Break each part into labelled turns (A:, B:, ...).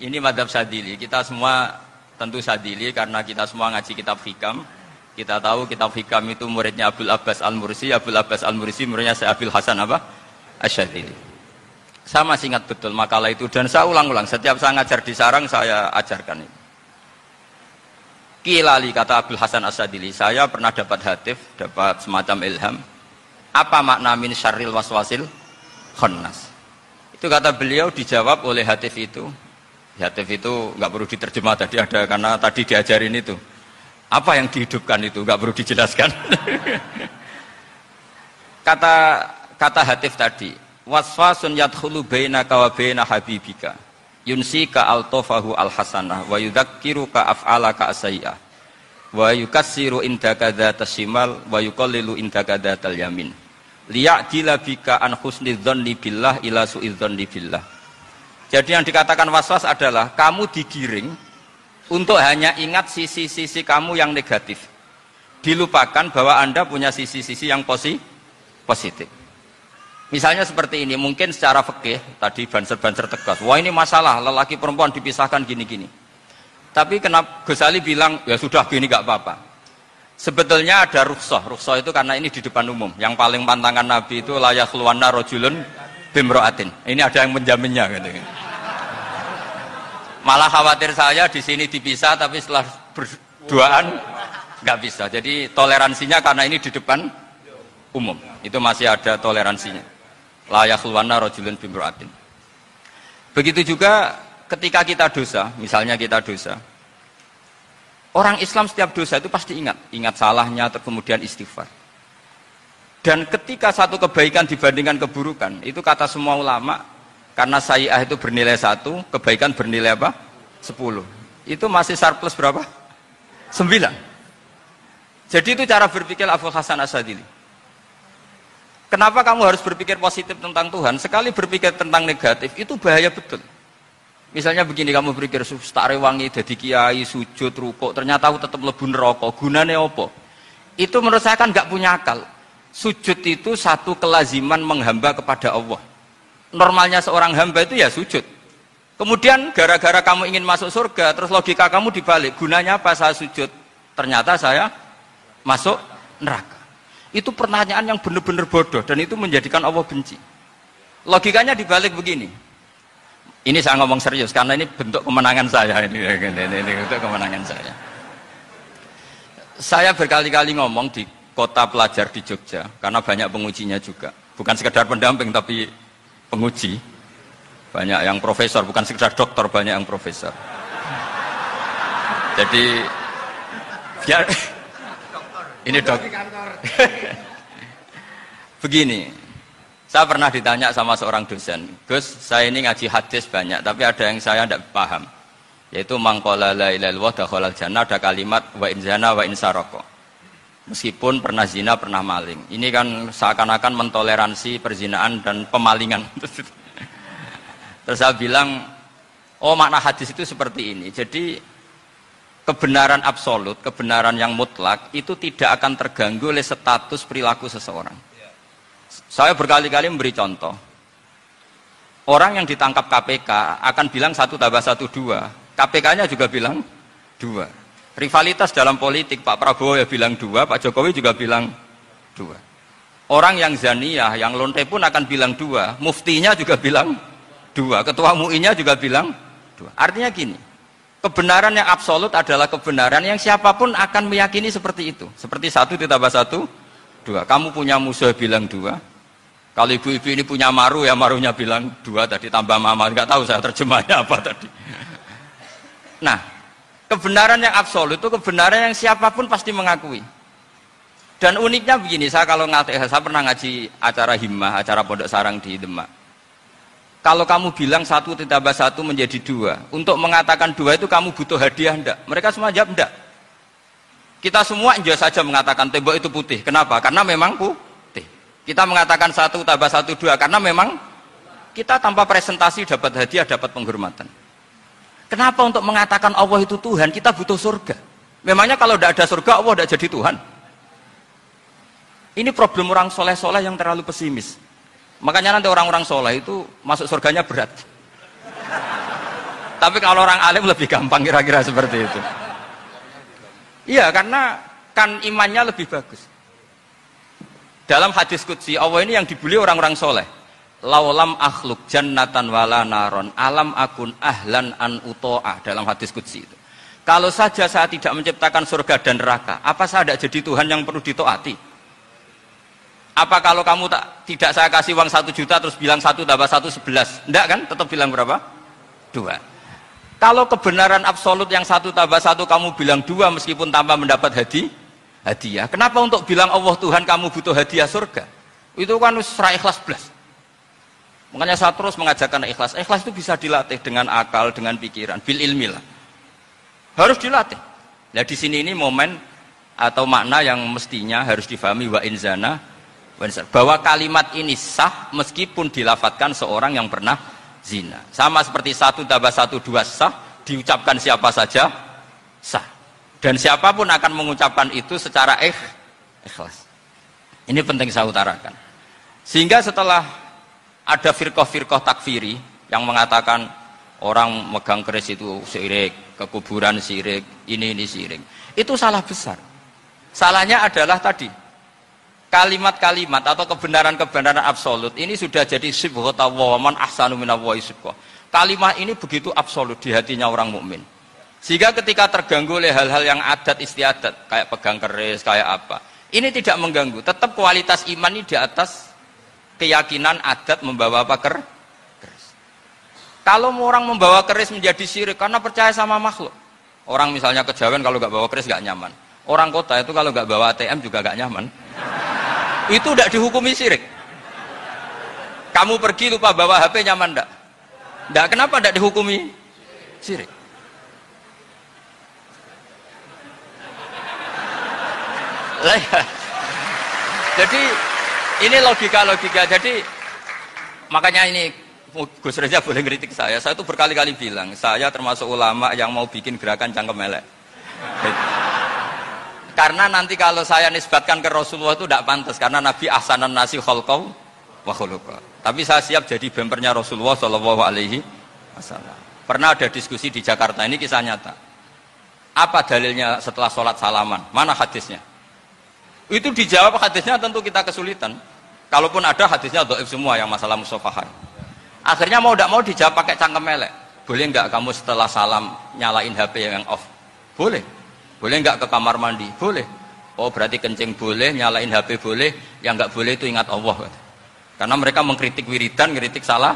A: Ini madhab Syadzili. Kita semua tentu Syadzili karena kita semua ngaji kitab Hikam. Kita tahu kitab Hikam itu muridnya Abdul Abbas Al-Mursi. Abdul Abbas Al-Mursi muridnya Syekh Abdul Hasan apa? Asy-Syadzili. Saya masih ingat betul makalah itu dan saya ulang-ulang. Setiap saya ngajar di sarang saya ajarkan itu. Kilali kata Abdul Hasan Asy-Syadzili. Saya pernah dapat hatif, dapat semacam ilham. Apa makna min syarril waswasil khannas? Itu kata beliau dijawab oleh hatif itu. Hatif itu nggak perlu diterjemah tadi ada karena tadi diajarin itu. Apa yang dihidupkan itu nggak perlu dijelaskan. kata hatif tadi, waswasun yadkhulu bainaka wa baina habibika. Yunsika altofahu alhasanah wa yudzakiruka af'alaka asai'ah wa yukassiru indaka dzatas shimal wa yuqallilu indaka dzatal yamin liya'dila bika an husni dzanni billah ila su'i dzanni billah. Jadi yang dikatakan waswas adalah kamu digiring untuk hanya ingat sisi-sisi kamu yang negatif, dilupakan bahwa Anda punya sisi-sisi yang positif. Misalnya seperti ini, mungkin secara fikih tadi banser-banser tegas, wah ini masalah lelaki perempuan dipisahkan gini-gini. Tapi kenapa Gus Ali bilang ya sudah gini gak apa-apa. Sebetulnya ada rukhsah itu karena ini di depan umum. Yang paling pantangan Nabi itu la yakhluwanna rajulun bimra'atin. Ini ada yang menjaminnya gitu. Malah khawatir saya di sini dipisah tapi setelah berduaan nggak bisa. Jadi toleransinya karena ini di depan umum. Itu masih ada toleransinya. La yakhluwanna rajulun bimra'atin. Begitu juga ketika kita dosa, misalnya kita dosa. Orang Islam setiap dosa itu pasti ingat salahnya, kemudian istighfar. Dan ketika satu kebaikan dibandingkan keburukan, itu kata semua ulama, karena sayyi'ah itu bernilai 1, kebaikan bernilai apa? 10. Itu masih surplus berapa? 9. Jadi itu cara berpikir Abdul Hasan Asy-Syadzili. Kenapa kamu harus berpikir positif tentang Tuhan? Sekali berpikir tentang negatif, itu bahaya betul. Misalnya begini, kamu berpikir tak rewangi jadi kiai, sujud, rukuk, ternyata aku tetap lebu neraka. Gunane apa? Itu menurut saya kan nggak punya akal. Sujud itu satu kelaziman menghamba kepada Allah. Normalnya seorang hamba itu ya sujud. Kemudian gara-gara kamu ingin masuk surga, terus logika kamu dibalik. Gunanya apa saya sujud? Ternyata saya masuk neraka. Itu pertanyaan yang benar-benar bodoh dan itu menjadikan Allah benci. Logikanya dibalik begini. Ini saya ngomong serius karena ini bentuk kemenangan saya ini bentuk kemenangan saya. Saya berkali-kali ngomong di kota pelajar di Jogja karena banyak pengujinya juga. Bukan sekedar pendamping tapi penguji. Banyak yang profesor, bukan sekedar dokter, banyak yang profesor. Jadi biar ini dok. Begini. Saya pernah ditanya sama seorang dosen, Gus, saya ini ngaji hadis banyak, tapi ada yang saya tidak paham. Yaitu mangqala la ilaha illallah dakhalal jannah, ada kalimat wa in zana wa in saraka. Meskipun pernah zina, pernah maling. Ini kan seakan-akan mentoleransi perzinaan dan pemalingan. Terus saya bilang, oh makna hadis itu seperti ini. Jadi kebenaran absolut, kebenaran yang mutlak itu tidak akan terganggu oleh status perilaku seseorang. Saya berkali-kali memberi contoh. Orang yang ditangkap KPK akan bilang 1 + 1 2. KPK-nya juga bilang 2. Rivalitas dalam politik, Pak Prabowo ya bilang 2, Pak Jokowi juga bilang 2. Orang yang zaniyah, yang lonte pun akan bilang 2. Muftinya juga bilang 2. Ketua MUI-nya juga bilang 2. Artinya gini, kebenaran yang absolut adalah kebenaran yang siapapun akan meyakini seperti itu. Seperti 1 + 1 2. Kamu punya musuh bilang 2. Kalau ibu-ibu ini punya maru, ya marunya bilang 2 tadi tambah mama. Enggak tahu saya terjemahnya apa tadi. Nah, kebenaran yang absolut itu kebenaran yang siapapun pasti mengakui. Dan uniknya begini, saya pernah ngaji acara himmah, acara pondok sarang di Demak. Kalau kamu bilang 1 + 1 menjadi 2, untuk mengatakan 2 itu kamu butuh hadiah enggak? Mereka semua jawab enggak. Kita semua enggak saja mengatakan tembok itu putih. Kenapa? Karena memang putih. Kita mengatakan 1 + 1 2 karena memang kita tanpa presentasi dapat hadiah, dapat penghormatan. Kenapa untuk mengatakan Allah itu Tuhan kita butuh surga? Memangnya kalau tidak ada surga Allah tidak jadi Tuhan? Ini problem orang soleh-soleh yang terlalu pesimis. Makanya nanti orang-orang soleh itu masuk surganya berat. Tapi kalau orang alim lebih gampang kira-kira seperti itu. Iya, karena kan imannya lebih bagus. Dalam hadis qudsi, Allah ini yang dibuli orang-orang soleh. Laulam akhluk jannatan wala naron alam akun ahlan an uto'ah. Dalam hadis qudsi itu. Kalau saja saya tidak menciptakan surga dan neraka, apa saya tidak jadi Tuhan yang perlu ditaati? Apa kalau kamu tidak saya kasih uang 1 juta terus bilang 1 tambah 1 11? Enggak kan? Tetap bilang berapa? 2. Kalau kebenaran absolut yang 1 tambah 1 kamu bilang 2 meskipun tanpa mendapat hadiah. Kenapa untuk bilang Allah Tuhan kamu butuh hadiah surga? Itu kan serah ikhlas belas. Makanya saya terus mengajarkan ikhlas. Ikhlas itu bisa dilatih dengan akal, dengan pikiran, bil ilmi lah. Harus dilatih. Nah di sini ini momen atau makna yang mestinya harus difahami wa inzana bahwa kalimat ini sah meskipun dilafatkan seorang yang pernah zina. Sama seperti 1 tambah 1 2 sah, diucapkan siapa saja sah. Dan siapapun akan mengucapkan itu secara ikhlas. Ini penting saya utarakan. Sehingga setelah ada firqah-firqah takfiri yang mengatakan orang megang keris itu syirik, ke kuburan syirik, ini syirik. Itu salah besar. Salahnya adalah tadi kalimat-kalimat atau kebenaran-kebenaran absolut ini sudah jadi sibghata wa man ahsanu minallahi sibghah. Kalimat ini begitu absolut di hatinya orang mukmin. Sehingga ketika terganggu oleh hal-hal yang adat istiadat kayak pegang keris, kayak apa, ini tidak mengganggu. Tetap kualitas iman ini di atas keyakinan adat membawa apa keris. Kalau orang membawa keris menjadi syirik karena percaya sama makhluk. Orang misalnya kejawen kalau nggak bawa keris nggak nyaman. Orang kota itu kalau nggak bawa ATM juga nggak nyaman. Itu tidak dihukumi syirik. Kamu pergi lupa bawa HP nyaman enggak? Enggak, kenapa tidak dihukumi syirik? Jadi ini logika-logika. Jadi makanya ini Gus Reza boleh ngeritik saya itu berkali-kali bilang saya termasuk ulama yang mau bikin gerakan cangkem elek. Karena nanti kalau saya nisbatkan ke Rasulullah itu tidak pantas karena Nabi ahsanan nasi khalqau wa khuluqa. Tapi saya siap jadi bempernya Rasulullah Shallallahu Alaihi Wasallam. Pernah ada diskusi di Jakarta, ini kisah nyata. Apa dalilnya setelah sholat salaman? Mana hadisnya? Itu dijawab hadisnya tentu kita kesulitan. Kalaupun ada hadisnya dhaif semua yang masalah musafahan. Akhirnya mau tidak mau dijawab pakai cangkem elek. Boleh enggak kamu setelah salam nyalain HP yang off? Boleh. Boleh enggak ke kamar mandi? Boleh. Oh berarti kencing boleh, nyalain HP boleh, yang enggak boleh itu ingat Allah. Karena mereka mengkritik wiridan, ngeritik salam.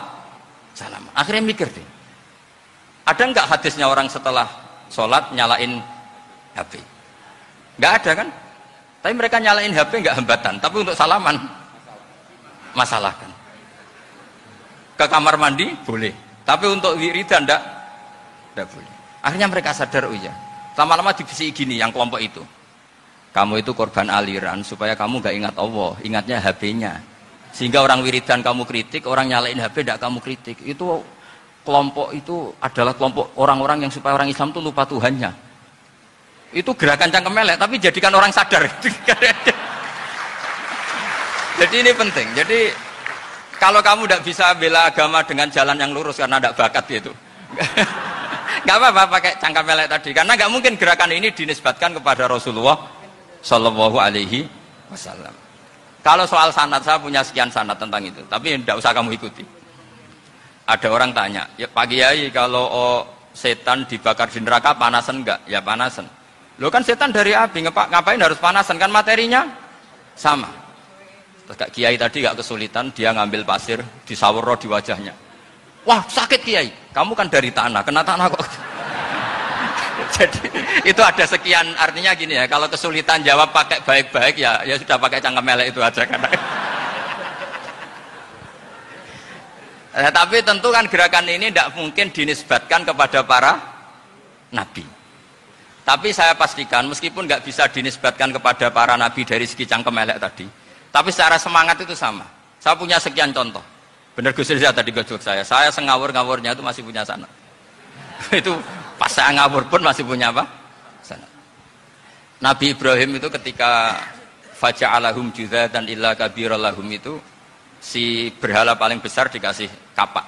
A: Akhirnya mikir deh. Ada enggak hadisnya orang setelah sholat nyalain HP? Enggak ada kan? Tapi mereka nyalain HP enggak hambatan, tapi untuk salaman masalah kan. Ke kamar mandi boleh, tapi untuk wiridan enggak boleh. Akhirnya mereka sadar, oh iya, lama-lama dibisiki gini yang kelompok itu, kamu itu korban aliran supaya kamu enggak ingat Allah, ingatnya HP-nya. Sehingga orang wiridan kamu kritik, orang nyalain HP enggak kamu kritik. Itu kelompok itu adalah kelompok orang-orang yang supaya orang Islam itu lupa Tuhannya. Itu gerakan cangkem elek, tapi jadikan orang sadar. Jadi ini penting. Jadi kalau kamu tidak bisa bela agama dengan jalan yang lurus karena tidak bakat gitu, nggak apa-apa pakai cangkem elek tadi. Karena nggak mungkin gerakan ini dinisbatkan kepada Rasulullah Shallallahu Alaihi Wasallam. Kalau soal sanad, saya punya sekian sanad tentang itu, tapi tidak usah kamu ikuti. Ada orang tanya, ya Pak Kiai kalau setan dibakar di neraka panasan enggak? Ya panasan. Lo kan setan dari api, ngapain harus panasan? Kan materinya sama. Terus Kak Kiai tadi gak kesulitan, dia ngambil pasir, disawur di wajahnya. Wah sakit Kiai, kamu kan dari tanah, kena tanah kok. Jadi itu ada sekian, artinya gini ya, kalau kesulitan jawab pakai baik-baik ya sudah pakai cangkem elek itu aja kan. Tapi tentu kan gerakan ini tidak mungkin dinisbatkan kepada para nabi. Tapi saya pastikan meskipun nggak bisa dinisbatkan kepada para nabi dari segi cangkem elek tadi, tapi secara semangat itu sama. Saya punya sekian contoh. Benar Gus Riza tadi gojok saya sengawur-ngawurnya itu masih punya sanad. Itu pas saya ngawur pun masih punya apa? Sanad. Nabi Ibrahim itu ketika faja'alahum juzatan illa kabirallahum itu si berhala paling besar dikasih kapak.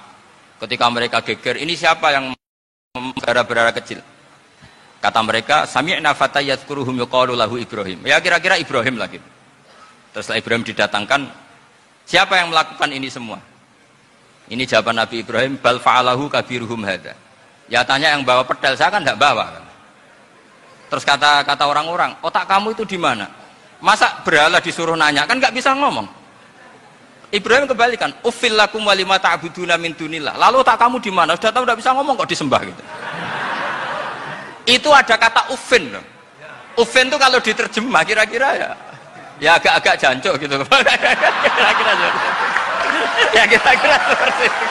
A: Ketika mereka geger, ini siapa yang berara kecil. Kata mereka, sami'na fata yadhkuruhum yuqalu lahu Ibrahim. Ya kira-kira Ibrahim lagi. Terus setelah Ibrahim didatangkan, siapa yang melakukan ini semua? Ini jawaban Nabi Ibrahim, bal fa'alahu kabiruhum hadza. Ya tanya yang bawa pedal, saya kan enggak bawa. Terus kata orang-orang, otak kamu itu di mana? Masa berhala disuruh nanya, kan enggak bisa ngomong. Ibrahim kembalikan, uffil lakum wa lima ta'buduna min dunillah. Lalu otak kamu di mana? Sudah tahu enggak bisa ngomong kok disembah gitu. Itu ada kata uffin loh. Uffin itu kalau diterjemah kira-kira ya agak-agak jancuk gitu. Kira-kira ya kira-kira seperti itu.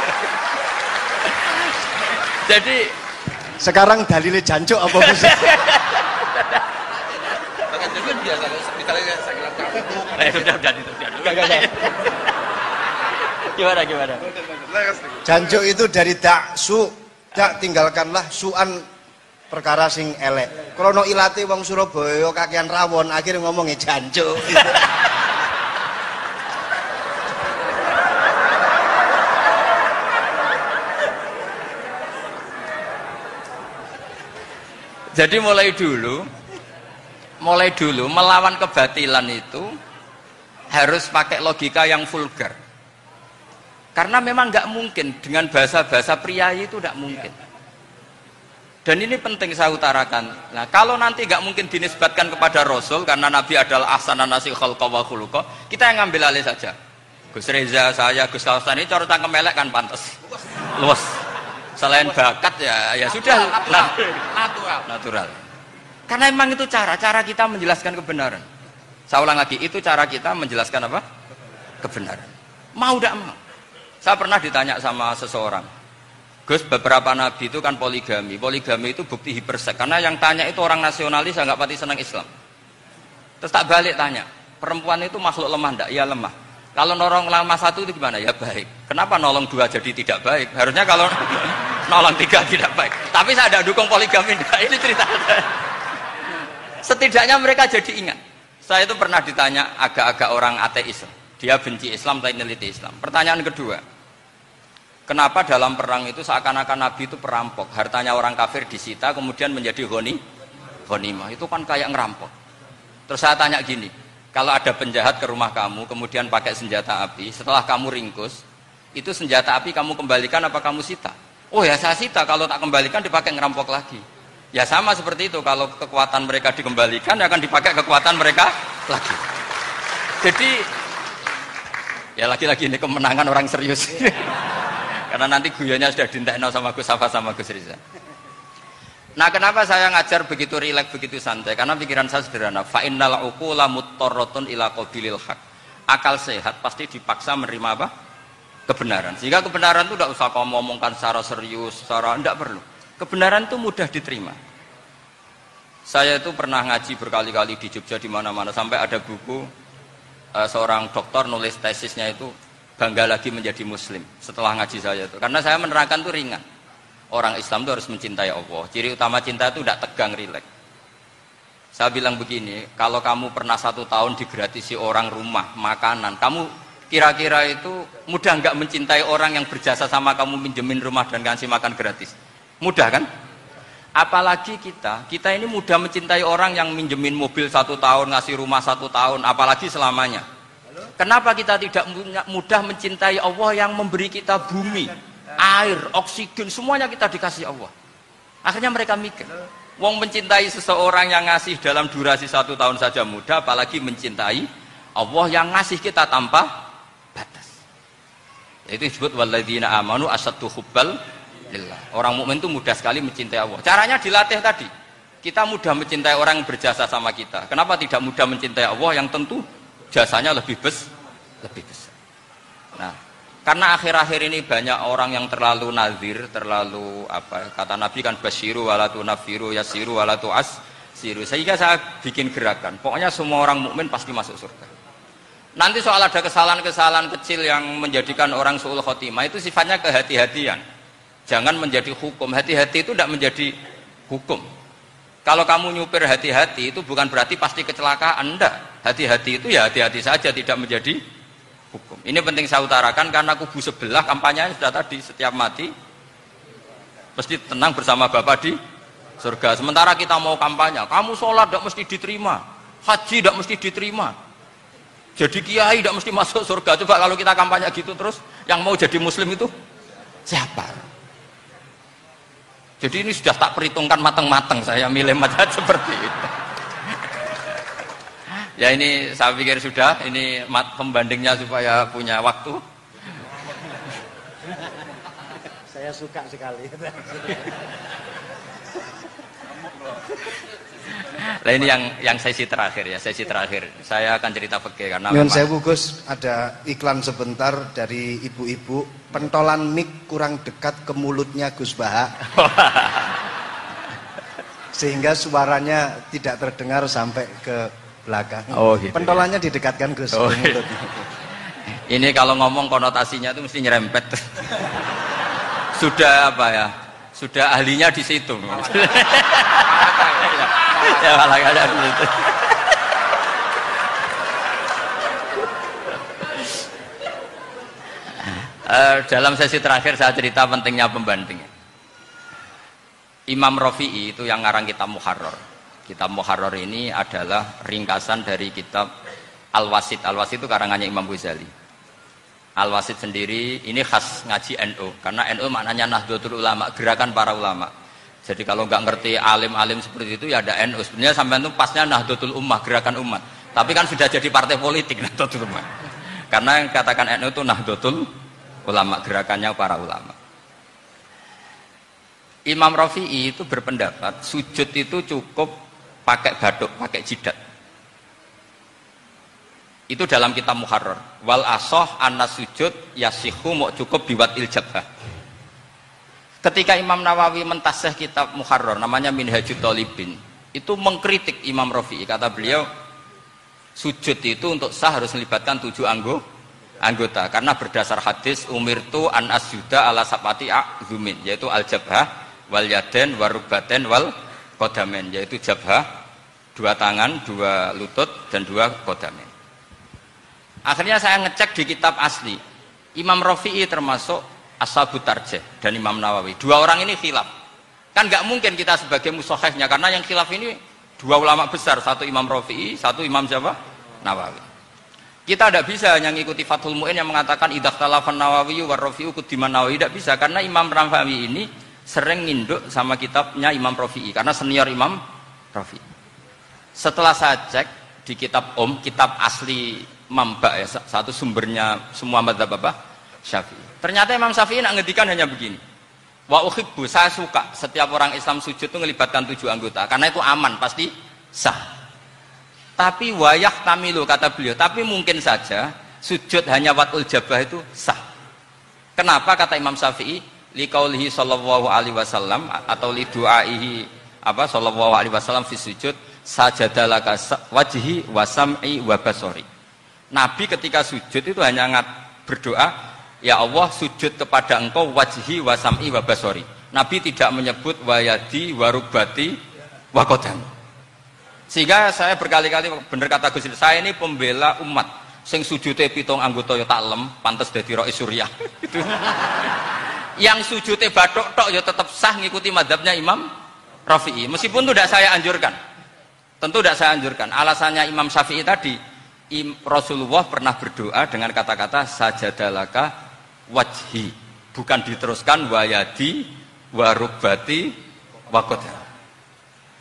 A: Jadi
B: sekarang dalilnya jancuk apa sih?
A: Gimana?
B: Jancuk itu dari daksu, dak tinggalkanlah suan perkara sing elek. Krono ilate wong Surabaya kakean rawon, akhirnya ngomongnya jancuk.
A: Jadi mulai dulu melawan kebatilan itu harus pakai logika yang vulgar. Karena memang nggak mungkin dengan bahasa-bahasa priayi itu nggak mungkin. Dan ini penting saya utarakan. Nah, kalau nanti nggak mungkin dinisbatkan kepada Rasul karena Nabi adalah ahsanan nasi khalqa wa khuluqa, kita yang ngambil alih saja. Gus Reza, saya, Gus Kausan ini cara cangkem elek kan pantas. Luas. Selain bakat ya sudah natural. Karena memang itu cara kita menjelaskan kebenaran. Saya ulang lagi, itu cara kita menjelaskan apa? Kebenaran. Mau tidak mau. Saya pernah ditanya sama seseorang, Gus, beberapa nabi itu kan poligami. Poligami itu bukti hipersek. Karena yang tanya itu orang nasionalis, nggak pati senang Islam. Terus tak balik tanya, perempuan itu makhluk lemah enggak? Ya lemah. Kalau nolong lama satu itu gimana? Ya baik. Kenapa nolong dua jadi tidak baik? Harusnya kalau nolong tiga tidak baik. Tapi saya tidak dukung poligami. Ini cerita. Setidaknya mereka jadi ingat. Saya itu pernah ditanya agak-agak orang ateis. Dia benci Islam tapi neliti Islam. Pertanyaan kedua, kenapa dalam perang itu seakan-akan Nabi itu perampok? Hartanya orang kafir disita kemudian menjadi ghanimah. Itu kan kayak ngerampok. Terus saya tanya gini, kalau ada penjahat ke rumah kamu, kemudian pakai senjata api, setelah kamu ringkus, itu senjata api kamu kembalikan apa kamu sita? Oh ya saya sita, kalau tak kembalikan dipakai ngerampok lagi. Ya sama seperti itu, kalau kekuatan mereka dikembalikan, akan dipakai kekuatan mereka lagi. Jadi, ya lagi-lagi ini kemenangan orang serius. Karena nanti guyonnya sudah dintekno sama Gus Safa sama Gus Riza. Nah, kenapa saya ngajar begitu rileks, begitu santai? Karena pikiran saya sederhana. Fa innal uqula muttarratun ila qabilil haq. Akal sehat pasti dipaksa menerima apa? Kebenaran. Sehingga kebenaran itu tidak usah kamu ngomongkan secara serius, tidak perlu. Kebenaran itu mudah diterima. Saya itu pernah ngaji berkali-kali di Jogja di mana-mana sampai ada buku seorang dokter nulis tesisnya itu bangga lagi menjadi muslim setelah ngaji saya itu. Karena saya menerangkan itu ringan. Orang Islam itu harus mencintai Allah. Ciri utama cinta itu tidak tegang, rileks. Saya bilang begini, kalau kamu pernah 1 tahun digratisi orang rumah, makanan, kamu kira-kira itu mudah nggak mencintai orang yang berjasa sama kamu minjemin rumah dan kasih makan gratis? Mudah kan? Apalagi kita ini mudah mencintai orang yang minjemin mobil 1 tahun, ngasih rumah 1 tahun, apalagi selamanya. Kenapa kita tidak mudah mencintai Allah yang memberi kita bumi, air, oksigen, semuanya kita dikasih Allah? Akhirnya mereka mikir, wong mencintai seseorang yang ngasih dalam durasi 1 tahun saja mudah, apalagi mencintai Allah yang ngasih kita tanpa batas. Itu disebut walladzina amanu asaddu hubbal lillah. Orang mukmin itu mudah sekali mencintai Allah. Caranya dilatih tadi. Kita mudah mencintai orang yang berjasa sama kita. Kenapa tidak mudah mencintai Allah yang tentu jasanya lebih besar? Nah, karena akhir-akhir ini banyak orang yang terlalu nazir, terlalu kata Nabi kan basyiru walatu nafiru yasiru walatu asiru. Sehingga saya bikin gerakan. Pokoknya semua orang mukmin pasti masuk surga. Nanti soal ada kesalahan-kesalahan kecil yang menjadikan orang su'ul khotimah itu sifatnya kehati-hatian. Jangan menjadi hukum. Hati-hati itu tidak menjadi hukum. Kalau kamu nyupir hati-hati itu bukan berarti pasti kecelakaan, enggak. Hati-hati itu ya hati-hati saja, tidak menjadi hukum. Ini penting saya utarakan karena kubu sebelah kampanyenya sudah tadi, setiap mati mesti tenang bersama Bapak di surga. Sementara kita mau kampanye, kamu sholat tidak mesti diterima, haji tidak mesti diterima, jadi kiai tidak mesti masuk surga. Coba kalau kita kampanye gitu terus, yang mau jadi muslim itu siapa? Jadi ini sudah tak perhitungkan matang-matang, saya milih macam seperti itu. Ya ini saya pikir sudah, ini pembandingnya supaya punya waktu.
B: Saya suka sekali.
A: Nah ini yang sesi terakhir ya, sesi terakhir. Saya akan cerita fikih karena
B: Nyun sewu Gus, ada iklan sebentar dari ibu-ibu, pentolan mic kurang dekat ke mulutnya Gus Baha. Sehingga suaranya tidak terdengar sampai ke belakang.
A: Oh, gitu.
B: Pentolannya didekatkan Gus ke mulut.
A: Ini kalau ngomong konotasinya itu mesti nyerempet. Sudah apa ya? Sudah ahlinya di situ. Ya malah ada gitu. Dalam sesi terakhir saya cerita pentingnya pembanding. Imam Rafi'i itu yang ngarang kitab Muharrar. Kitab Muharrar ini adalah ringkasan dari kitab Al-Wasit. Al-Wasit itu karangannya Imam Ghazali. Al-Wasit sendiri ini khas ngaji NU, karena NU maknanya Nahdlatul Ulama, gerakan para ulama. Jadi kalau nggak ngerti alim-alim seperti itu ya ada NU. Sebenarnya sampai itu pasnya Nahdlatul Ummah, gerakan umat. Tapi kan sudah jadi partai politik Nahdlatul Ummah. Karena yang katakan NU itu Nahdlatul Ulama, gerakannya para ulama. Imam Rafi'i itu berpendapat sujud itu cukup pakai batuk, pakai jidat. Itu dalam kitab Muharrar. Wal asoh anna sujud yasihu mau cukup biwatil jabhah. Ketika Imam Nawawi mentasih kitab Muharrar namanya Minhajut Thalibin, itu mengkritik Imam Rafi'i. Kata beliau, sujud itu untuk sah harus melibatkan 7 anggota. Karena berdasar hadis umirtu an asjuda ala sabati a'zumin, yaitu al jabhah wal yaden warubaten wal kodamen, yaitu jabhah 2 tangan, 2 lutut dan 2 kodamen. Akhirnya saya ngecek di kitab asli, Imam Rafi'i termasuk Ashabut Tarjih dan Imam Nawawi. 2 orang ini khilaf. Kan nggak mungkin kita sebagai mushahihnya, karena yang khilaf ini 2 ulama besar, satu Imam Rafi'i, satu Imam siapa? Nawawi. Kita tidak bisa hanya ngikuti Fathul Mu'in yang mengatakan idaktalafan Nawawi war Rafi'u kudiman Nawawi, tidak bisa, karena Imam Nawawi ini sering nginduk sama kitabnya Imam Rafi'i karena senior Imam Rafi'i. Setelah saya cek di kitab kitab asli Mamba ya, satu sumbernya semua mazhab apa? Syafi'i. Ternyata Imam Syafi'i nak ngedikan hanya begini. Wa uhibbu, saya suka setiap orang Islam sujud itu melibatkan 7 anggota karena itu aman, pasti sah. Tapi wayah tamilu, kata beliau, tapi mungkin saja sujud hanya watul jabah itu sah. Kenapa kata Imam Syafi'i? Liqaulihi sallallahu alaihi wasallam atau li du'aihi apa sallallahu alaihi wasallam fi sujud sajadalaka wajhi wa sam'i wa basari. Nabi ketika sujud itu hanya berdoa, ya Allah sujud kepada engkau wajhi wa sam'i wa basari. Nabi tidak menyebut wayadi wa rubati wa qadam. Sehingga saya berkali-kali bener kata Gus, saya ini pembela umat sing sujude 7 anggota ya tak lem pantes dadi Rais Suriah. Gitu. Yang sujudnya batuk tok ya tetap sah ngikuti madhabnya Imam Rafi'i, meskipun itu tidak saya anjurkan, tentu tidak saya anjurkan. Alasannya Imam Syafi'i tadi, Rasulullah pernah berdoa dengan kata-kata sajadalaka wajhi, bukan diteruskan wayadi warubati wakoda.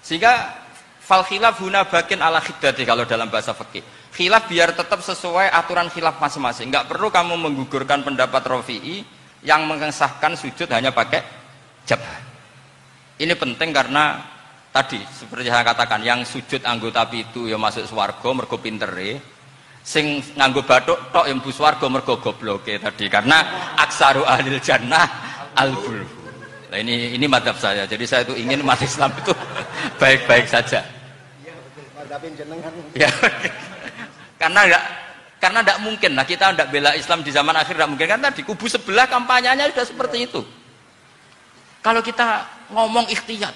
A: Sehingga fal khilaf huna bakin ala khiddati kalau dalam bahasa fikih. Khilaf biar tetap sesuai aturan khilaf masing-masing, nggak perlu kamu menggugurkan pendapat Rafi'i yang mengesahkan sujud hanya pakai jabah. Ini penting karena tadi seperti saya katakan, yang sujud anggota itu ya masuk swarga mergo pintere, sing nganggo bathuk tok yang bu swarga mergo gobloke tadi, karena aksaru ahlil jannah al-bulhu. Nah ini madhab saya, jadi saya itu ingin umat Islam itu baik-baik saja. Ya, karena tidak mungkin, nah kita tidak bela Islam di zaman akhir tidak mungkin, kan tadi kubu sebelah kampanyenya sudah seperti itu. Kalau kita ngomong ikhtiyat,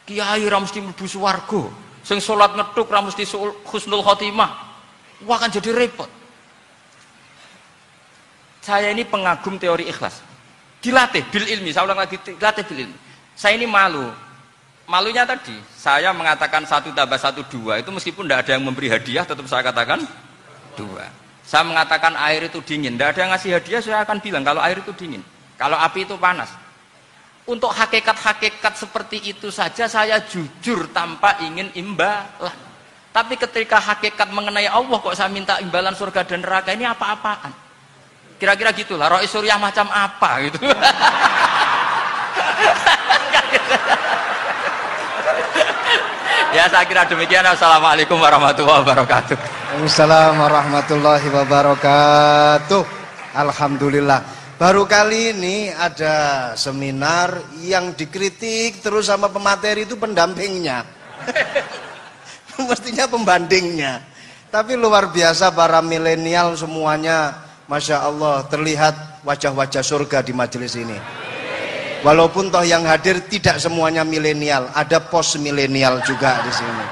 A: kiai ra mesti mlebu swarga, sing salat ngethuk ra mesti husnul khotimah, wah kan jadi repot. Saya ini pengagum teori ikhlas, dilatih bil ilmi, saya ulang lagi, dilatih bil ilmi. Saya ini malu. Malunya tadi, saya mengatakan 1 tambah 1 2, itu meskipun tidak ada yang memberi hadiah, tetap saya katakan 2. Saya mengatakan air itu dingin, tidak ada yang ngasih hadiah, saya akan bilang kalau air itu dingin, kalau api itu panas. Untuk hakikat-hakikat seperti itu saja saya jujur tanpa ingin imbalan. Tapi ketika hakikat mengenai Allah kok saya minta imbalan surga dan neraka, ini apa-apaan? Kira-kira gitulah, Rois Suriah macam apa gitu. Ya saya kira demikian. Assalamualaikum warahmatullahi wabarakatuh.
B: Waalaikumsalam warahmatullahi wabarakatuh. Alhamdulillah. Baru kali ini ada seminar yang dikritik terus sama pemateri itu pendampingnya. Mestinya pembandingnya. Tapi luar biasa para milenial semuanya, Masya Allah, terlihat wajah-wajah surga di majelis ini. Walaupun toh yang hadir tidak semuanya milenial, ada pos milenial juga di sini.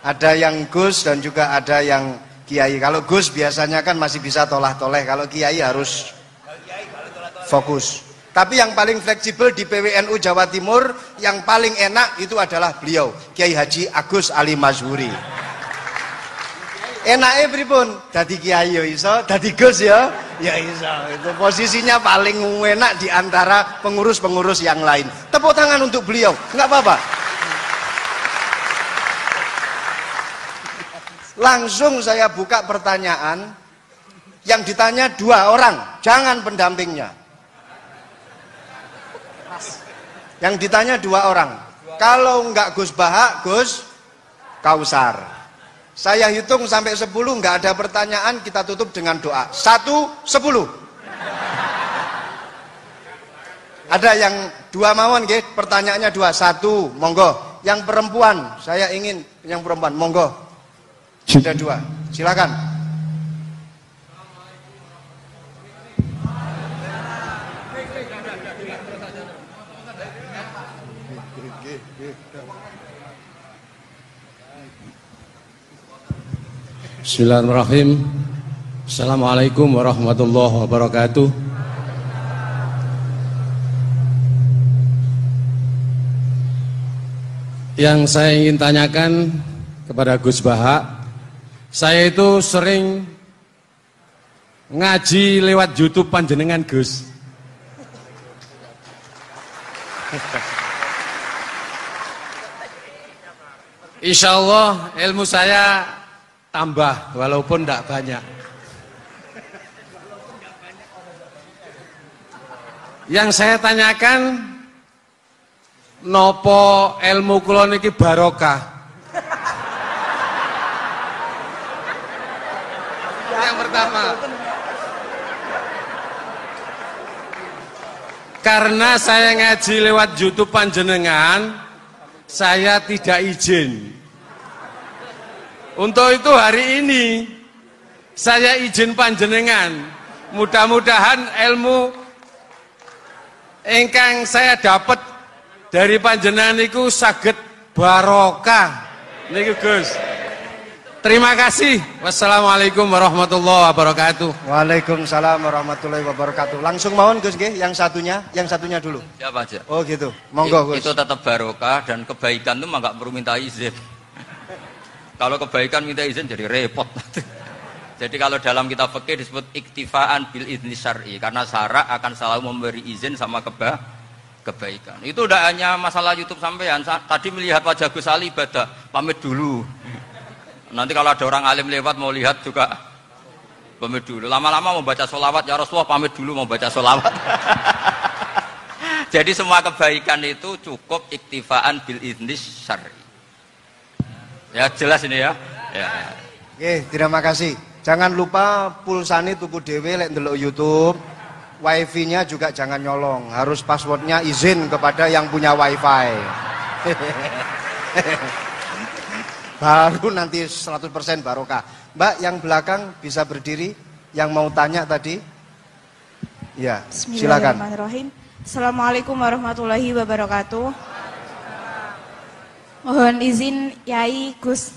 B: Ada yang Gus dan juga ada yang Kiai. Kalau Gus biasanya kan masih bisa tolah-toleh, kalau Kiai harus fokus. Tapi yang paling fleksibel di PWNU Jawa Timur, yang paling enak itu adalah beliau, Kiai Haji Agus Ali Mazhuri. Enaknya pripun? Dadi Kiai ya iso, dadi Gus ya iso. Itu posisinya paling enak di antara pengurus-pengurus yang lain. Tepuk tangan untuk beliau, nggak apa-apa. Langsung saya buka pertanyaan, yang ditanya 2 orang, jangan pendampingnya. Yang ditanya 2 orang. Kalau nggak Gus Baha, Gus Kausar. Saya hitung sampai 10, nggak ada pertanyaan, kita tutup dengan doa. 1, 10. Ada yang 2 mawon nggih, pertanyaannya 2. 1, monggo. Yang perempuan, saya ingin yang perempuan, monggo. Sudah 2. Silakan.
C: Bismillahirrahmanirrahim. Assalamualaikum warahmatullahi wabarakatuh. Yang saya ingin tanyakan kepada Gus Baha, saya itu sering ngaji lewat YouTube panjenengan Gus. Insya Allah ilmu saya tambah walaupun tidak banyak. Yang saya tanyakan, nopo ilmu kula niki barokah? Yang pertama, karena saya ngaji lewat YouTube panjenengan, saya tidak izin. Untuk itu hari ini saya izin panjenengan, mudah-mudahan ilmu ingkang saya dapat dari panjenengan niku saged barokah niku Gus. Terima kasih. Wassalamualaikum warahmatullahi wabarakatuh.
B: Waalaikumsalam warahmatullahi wabarakatuh. Langsung mawon Gus nggih, yang satunya dulu.
A: Siapa aja?
B: Oh gitu. Monggo Gus.
A: Itu tetap barokah dan kebaikan itu mah enggak perlu minta izin. Kalau kebaikan minta izin jadi repot. Jadi kalau dalam kitab fikih disebut iktifaan bil idzni syar'i, karena syara akan selalu memberi izin sama kebaikan. Itu udah hanya masalah YouTube sampean. Tadi melihat wajah Gus Ali ibadah, pamit dulu. Nanti kalau ada orang alim lewat mau lihat juga pamit dulu. Lama-lama mau baca sholawat, ya Rasulullah pamit dulu mau baca sholawat. Jadi semua kebaikan itu cukup iktifaan bil idzni syar'i. Ya jelas ini ya.
B: Oke, terima kasih. Jangan lupa pulsane tuku dhewe lek ndelok YouTube. Wifi-nya juga jangan nyolong. Harus passwordnya izin kepada yang punya wifi. Baru nanti 100% barokah. Mbak yang belakang bisa berdiri. Yang mau tanya tadi. Ya, silakan.
D: Bismillahirrahmanirrahim. Assalamualaikum warahmatullahi wabarakatuh. Mohon izin Yai Gus,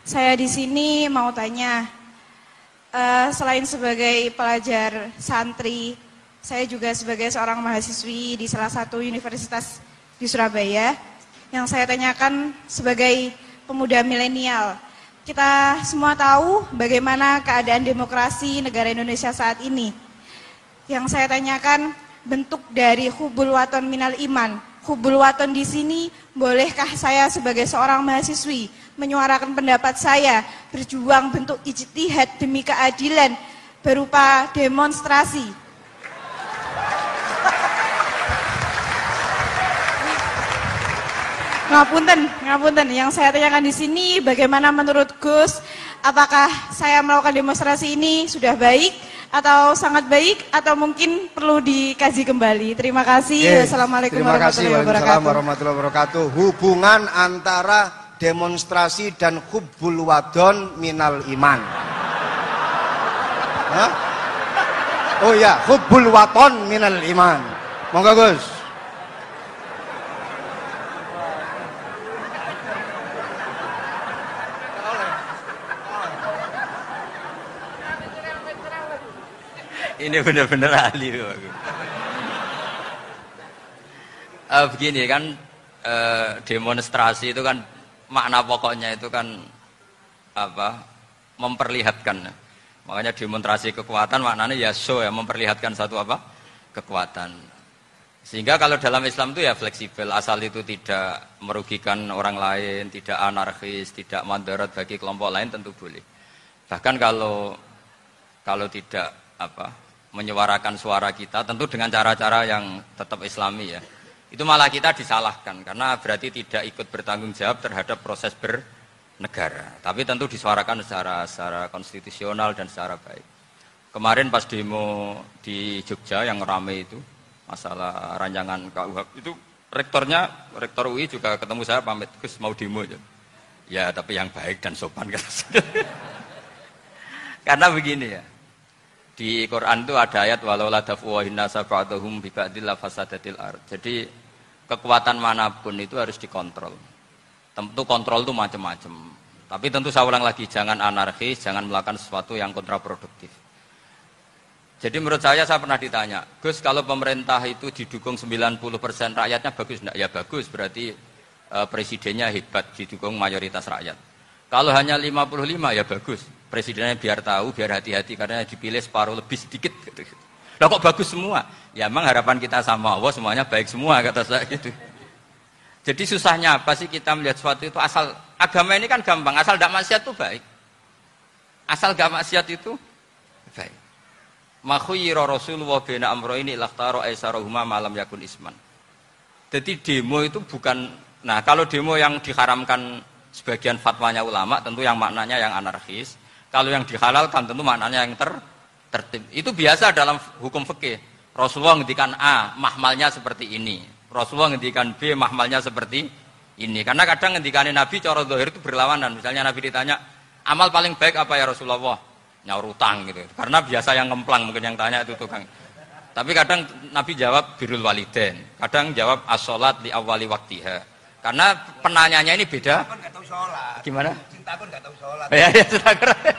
D: saya di sini mau tanya, selain sebagai pelajar santri, saya juga sebagai seorang mahasiswi di salah satu universitas di Surabaya. Yang saya tanyakan sebagai pemuda milenial, kita semua tahu bagaimana keadaan demokrasi negara Indonesia saat ini. Yang saya tanyakan bentuk dari hubul waton minal iman. Hubul waton di sini, bolehkah saya sebagai seorang mahasiswi menyuarakan pendapat saya, berjuang bentuk ijtihad demi keadilan berupa demonstrasi. Ngapunten. Yang saya tanyakan di sini, bagaimana menurut Gus, apakah saya melakukan demonstrasi ini sudah baik atau sangat baik atau mungkin perlu dikaji kembali? Terima kasih. Wassalamualaikum
B: warahmatullahi wabarakatuh. Hubungan antara demonstrasi dan hubbul wadon minal iman. Hah? Oh ya, hubbul waton minal iman. Monggo Gus.
A: Ini benar-benar ahli. Begini kan, demonstrasi itu kan makna pokoknya itu kan apa? Memperlihatkan. Makanya demonstrasi kekuatan maknanya ya show, ya, memperlihatkan satu apa? Kekuatan. Sehingga kalau dalam Islam itu ya fleksibel, asal itu tidak merugikan orang lain, tidak anarkis, tidak mandorot bagi kelompok lain tentu boleh. Bahkan kalau tidak apa? Menyuarakan suara kita tentu dengan cara-cara yang tetap islami ya. Itu malah kita disalahkan karena berarti tidak ikut bertanggung jawab terhadap proses bernegara. Tapi tentu disuarakan secara konstitusional dan secara baik. Kemarin pas demo di Jogja yang ramai itu masalah rancangan KUHP itu rektor UI juga ketemu saya pamit, Gus mau demo aja. Ya tapi yang baik dan sopan kata. Karena begini ya. Di Quran itu ada ayat walau la dafuwahin nasa ba'dahum bi ba'dil la fasadatil ard. Jadi kekuatan manapun itu harus dikontrol. Tentu kontrol itu macam-macam. Tapi tentu saya ulang lagi, jangan anarkis, jangan melakukan sesuatu yang kontraproduktif. Jadi menurut saya pernah ditanya, Gus kalau pemerintah itu didukung 90% rakyatnya bagus enggak? Ya bagus, berarti presidennya hebat, didukung mayoritas rakyat. Kalau hanya 55 ya bagus. Presidennya biar tahu, biar hati-hati karena dipilih separuh lebih sedikit gitu. Lah kok bagus semua? Ya emang harapan kita sama Allah semuanya baik semua kata saya gitu. Jadi susahnya apa sih kita melihat sesuatu itu asal agama ini kan gampang, asal tidak maksiat itu baik. Asal gak maksiat itu baik. Makhuyira Rasulullah bina amroini lakhtaro aisarohuma malam yakun isman. Jadi demo itu bukan, nah kalau demo yang diharamkan sebagian fatwanya ulama tentu yang maknanya yang anarkis. Kalau yang dihalalkan tentu maknanya yang tertib. Itu biasa dalam hukum fikih. Rasulullah ngendikan A, mahmalnya seperti ini. Rasulullah ngendikan B, mahmalnya seperti ini. Karena kadang ngendikanin Nabi cara zahir itu berlawanan. Misalnya Nabi ditanya, amal paling baik apa ya Rasulullah? Nyaur utang gitu. Karena biasa yang ngemplang mungkin yang tanya itu tukang. Tapi kadang Nabi jawab birrul walidain. Kadang jawab as-sholat li awwali waktiha. Karena penanyanya ini beda.
B: Enggak tahu sholat.
A: Gimana?
B: Cintakon enggak tahu sholat.
A: Ya,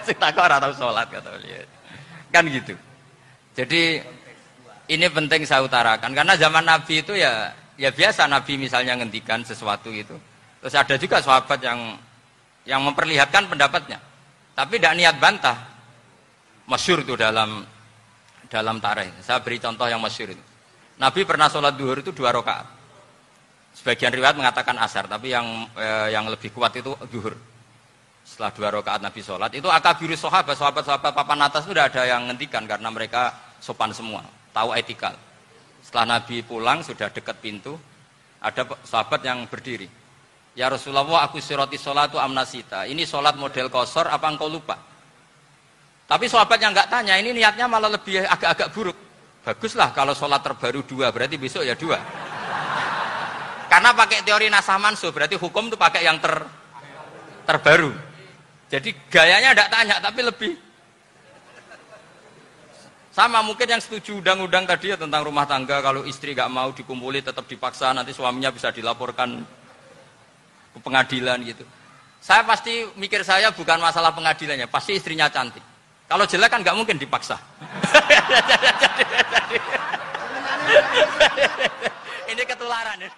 A: cintakon ora tahu sholat kata beliau. Kan gitu. Jadi ini penting saya utarakan karena zaman Nabi itu ya biasa Nabi misalnya ngendikan sesuatu itu. Terus ada juga sahabat yang memperlihatkan pendapatnya. Tapi tidak niat bantah. Masyhur itu dalam tarikh. Saya beri contoh yang masyhur itu. Nabi pernah sholat duhur itu 2 rakaat. Sebagian riwayat mengatakan asar, tapi yang lebih kuat itu zuhur. Setelah 2 rakaat Nabi sholat, itu akabirus sahabat papan atas itu sudah ada yang ngendikan karena mereka sopan semua, tahu etikal. Setelah Nabi pulang sudah dekat pintu, ada sahabat yang berdiri. Ya Rasulullah, aku siroti sholatu amnasita. Ini sholat model kosor, apa engkau lupa? Tapi sahabat yang nggak tanya, ini niatnya malah lebih agak-agak buruk. Baguslah kalau sholat terbaru 2, berarti besok ya 2. Karena pakai teori nasah mansuh, berarti hukum itu pakai yang terbaru. Jadi gayanya tidak tanya, tapi lebih sama mungkin yang setuju undang-undang tadi ya tentang rumah tangga, kalau istri gak mau dikumpuli tetap dipaksa, nanti suaminya bisa dilaporkan ke pengadilan gitu. Saya pasti mikir saya bukan masalah pengadilannya, pasti istrinya cantik. Kalau jelek kan gak mungkin dipaksa. Ini ketularan.